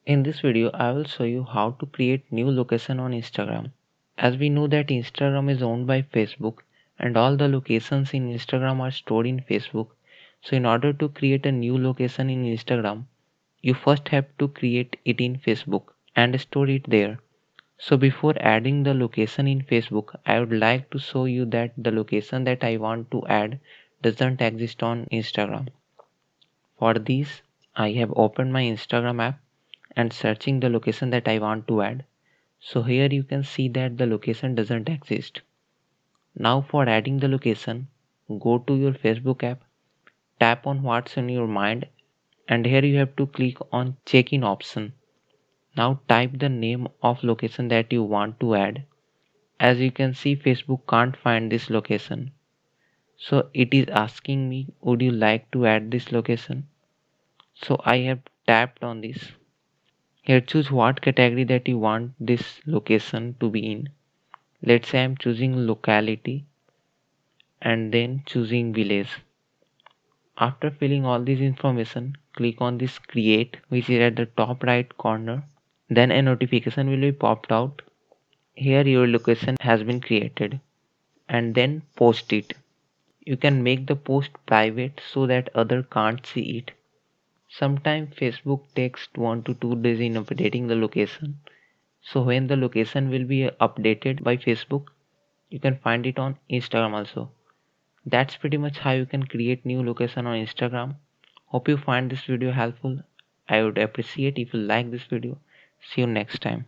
In this video, I will show you how to create new location on Instagram. As we know that Instagram is owned by Facebook and all the locations in Instagram are stored in Facebook. So in order to create a new location in Instagram, you first have to create it in Facebook and store it there. So before adding the location in Facebook, I would like to show you that the location that I want to add doesn't exist on Instagram. For this, I have opened my Instagram app and searching the location that I want to add. So here you can see that the location doesn't exist. Now for adding the location, go to your Facebook app, tap on what's in your mind, and here you have to click on check-in option. Now type the name of location that you want to add. As you can see, Facebook can't find this location. So it is asking me, would you like to add this location? So I have tapped on this. Here choose what category that you want this location to be in. Let's say I'm choosing locality and then choosing village. After filling all this information, click on this create, which is at the top right corner. Then a notification will be popped out. Here your location has been created, and then post it. You can make the post private so that other can't see it. Sometimes Facebook takes 1 to 2 days in updating the location. So when the location will be updated by Facebook, you can find it on Instagram also. That's pretty much how you can create new location on Instagram. Hope you find this video helpful. I would appreciate if you like this video. See you next time.